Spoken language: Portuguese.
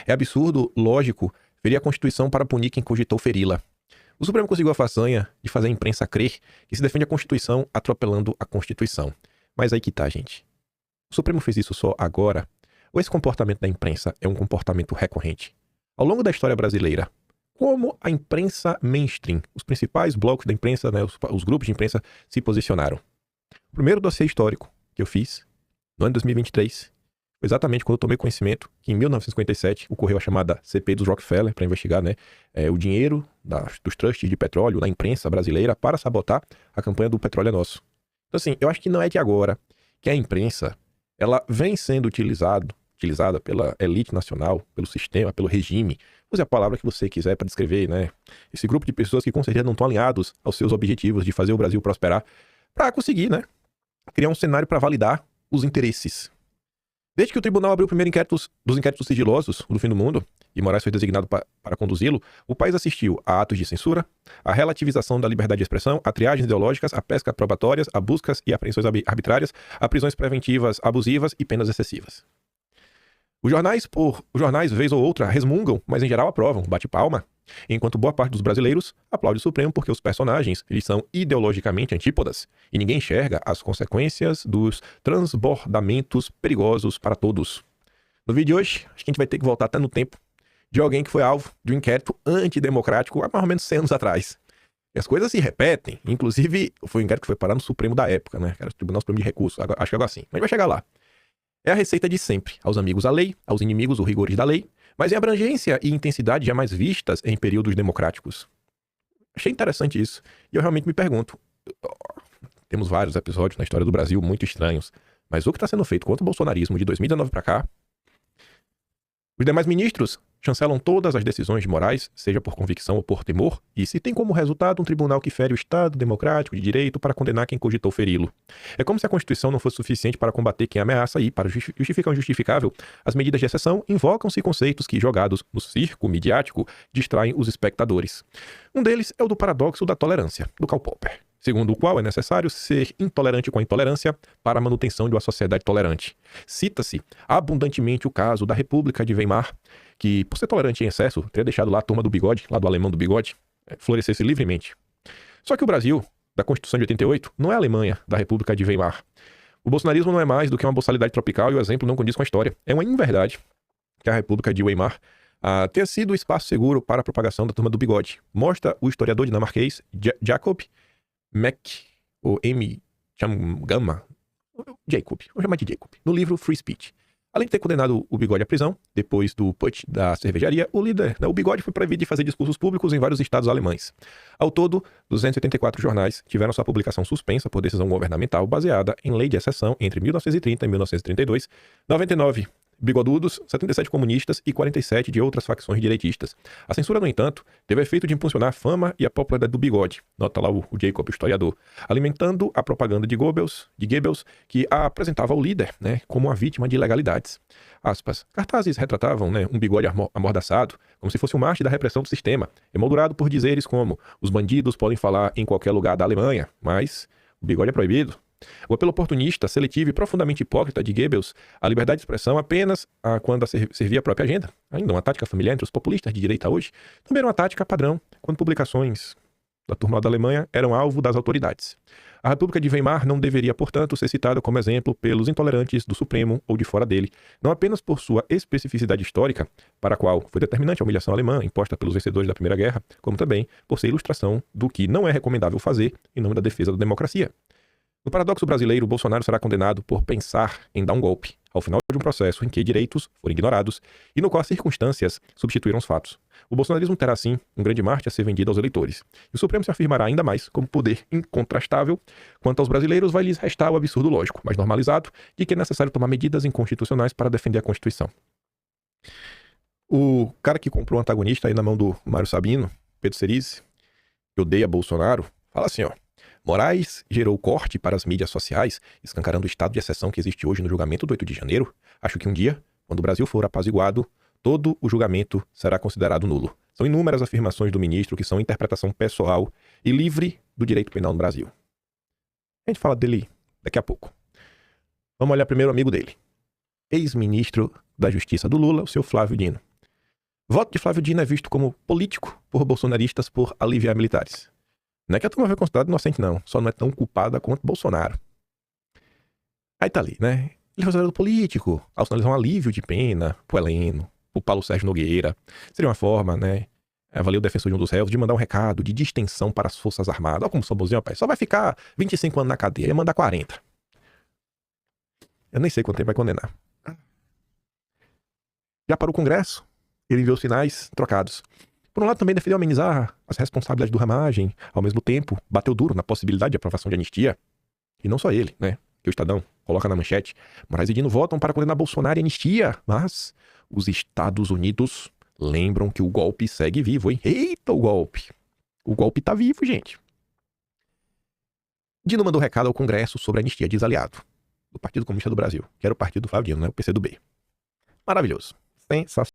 É absurdo, lógico, ferir a Constituição para punir quem cogitou feri-la. O Supremo conseguiu a façanha de fazer a imprensa crer que se defende a Constituição atropelando a Constituição. Mas aí que tá, gente. O Supremo fez isso só agora? Ou esse comportamento da imprensa é um comportamento recorrente? Ao longo da história brasileira, como a imprensa mainstream, os principais blocos da imprensa, né, os grupos de imprensa se posicionaram? O primeiro dossiê histórico que eu fiz, no ano de 2023, foi exatamente quando eu tomei conhecimento que em 1957 ocorreu a chamada CPI dos Rockefeller para investigar, né, o dinheiro dos trusts de petróleo da imprensa brasileira para sabotar a campanha do Petróleo é Nosso. Então assim, eu acho que não é de agora que a imprensa ela vem sendo utilizada pela elite nacional, pelo sistema, pelo regime. Use a palavra que você quiser para descrever, né? Esse grupo de pessoas que com certeza não estão alinhados aos seus objetivos de fazer o Brasil prosperar, para conseguir, né, criar um cenário para validar os interesses. Desde que o tribunal abriu o primeiro dos inquéritos sigilosos, o do fim do mundo, e Moraes foi designado para conduzi-lo, o país assistiu a atos de censura, a relativização da liberdade de expressão, a triagens ideológicas, a pesca probatórias, a buscas e apreensões arbitrárias, a prisões preventivas abusivas e penas excessivas. Os jornais, vez ou outra, resmungam, mas em geral aprovam, bate palma, enquanto boa parte dos brasileiros aplaude o Supremo porque os personagens eles são ideologicamente antípodas e ninguém enxerga as consequências dos transbordamentos perigosos para todos. No vídeo de hoje, acho que a gente vai ter que voltar até no tempo de alguém que foi alvo de um inquérito antidemocrático há mais ou menos 100 anos atrás. E as coisas se repetem, inclusive foi um inquérito que foi parar no Supremo da época, né? Era o Tribunal Supremo de Recursos, acho que é algo assim, mas vai chegar lá. É a receita de sempre, aos amigos a lei, aos inimigos os rigores da lei, mas em abrangência e intensidade jamais vistas em períodos democráticos. Achei interessante isso, e eu realmente me pergunto, temos vários episódios na história do Brasil muito estranhos, mas o que está sendo feito contra o bolsonarismo de 2019 para cá? Os demais ministros chancelam todas as decisões de Moraes, seja por convicção ou por temor, e se tem como resultado um tribunal que fere o Estado democrático de direito para condenar quem cogitou feri-lo. É como se a Constituição não fosse suficiente para combater quem ameaça e, para justificar o injustificável, as medidas de exceção invocam-se conceitos que, jogados no circo midiático, distraem os espectadores. Um deles é o do paradoxo da tolerância, do Karl Popper, segundo o qual é necessário ser intolerante com a intolerância para a manutenção de uma sociedade tolerante. Cita-se abundantemente o caso da República de Weimar, que, por ser tolerante em excesso, teria deixado lá a turma do bigode, lá do alemão do bigode, florescesse livremente. Só que o Brasil, da Constituição de 88, não é a Alemanha da República de Weimar. O bolsonarismo não é mais do que uma boçalidade tropical e o exemplo não condiz com a história. É uma inverdade que a República de Weimar tenha sido o espaço seguro para a propagação da turma do bigode. Mostra o historiador dinamarquês Jacob ou M. Chamgama, Jacob, vamos chamar de Jacob, no livro Free Speech. Além de ter condenado o bigode à prisão, depois do putsch da cervejaria, o bigode foi proibido de fazer discursos públicos em vários estados alemães. Ao todo, 284 jornais tiveram sua publicação suspensa por decisão governamental baseada em lei de exceção entre 1930 e 1932, 99 bigodudos, 77 comunistas e 47 de outras facções direitistas. A censura, no entanto, teve o efeito de impulsionar a fama e a popularidade do bigode, nota lá o Jacob, o historiador, alimentando a propaganda de Goebbels, que apresentava o líder, né, como uma vítima de ilegalidades. Aspas. Cartazes retratavam, né, um bigode amordaçado, como se fosse um mártir da repressão do sistema, emoldurado por dizeres como: os bandidos podem falar em qualquer lugar da Alemanha, mas o bigode é proibido. O apelo oportunista, seletivo e profundamente hipócrita de Goebbels à liberdade de expressão apenas quando servia a própria agenda, ainda uma tática familiar entre os populistas de direita hoje, também era uma tática padrão quando publicações da turma da Alemanha eram alvo das autoridades. A República de Weimar não deveria, portanto, ser citada como exemplo pelos intolerantes do Supremo ou de fora dele, não apenas por sua especificidade histórica, para a qual foi determinante a humilhação alemã imposta pelos vencedores da Primeira Guerra, como também por ser ilustração do que não é recomendável fazer em nome da defesa da democracia. No paradoxo brasileiro, Bolsonaro será condenado por pensar em dar um golpe, ao final de um processo em que direitos foram ignorados e no qual as circunstâncias substituíram os fatos. O bolsonarismo terá, assim, um grande marte a ser vendido aos eleitores. E o Supremo se afirmará ainda mais como poder incontrastável. Quanto aos brasileiros, vai lhes restar o absurdo lógico, mas normalizado, de que é necessário tomar medidas inconstitucionais para defender a Constituição. O cara que comprou o antagonista aí na mão do Mário Sabino, Pedro Cerise, que odeia Bolsonaro, fala assim, ó: Moraes gerou corte para as mídias sociais, escancarando o estado de exceção que existe hoje no julgamento do 8 de janeiro. Acho que um dia, quando o Brasil for apaziguado, todo o julgamento será considerado nulo. São inúmeras afirmações do ministro que são interpretação pessoal e livre do direito penal no Brasil. A gente fala dele daqui a pouco. Vamos olhar primeiro o amigo dele. Ex-ministro da Justiça do Lula, o seu Flávio Dino. Voto de Flávio Dino é visto como político por bolsonaristas por aliviar militares. Não é que a turma foi considerada inocente, não. Só não é tão culpada quanto Bolsonaro. Aí tá ali, né? Ele foi considerado político, ao sinalizar um alívio de pena pro Heleno, pro Paulo Sérgio Nogueira. Seria uma forma, né? Avalia o defensor de um dos réus, de mandar um recado de distensão para as Forças Armadas. Olha como sou bonzinho, rapaz. Só vai ficar 25 anos na cadeia, ia mandar 40. Eu nem sei quanto tempo vai condenar. Já para o Congresso, ele enviou sinais trocados. Por um lado, também defendeu amenizar as responsabilidades do Ramagem. Ao mesmo tempo, bateu duro na possibilidade de aprovação de anistia. E não só ele, né? Que o Estadão coloca na manchete. Moraes e Dino votam para condenar Bolsonaro e anistia. Mas os Estados Unidos lembram que o golpe segue vivo, hein? Eita, o golpe! O golpe tá vivo, gente. Dino mandou recado ao Congresso sobre a anistia, diz aliado do Partido Comunista do Brasil, que era o partido do Flávio Dino, né? O PCdoB. Maravilhoso. Sensacional.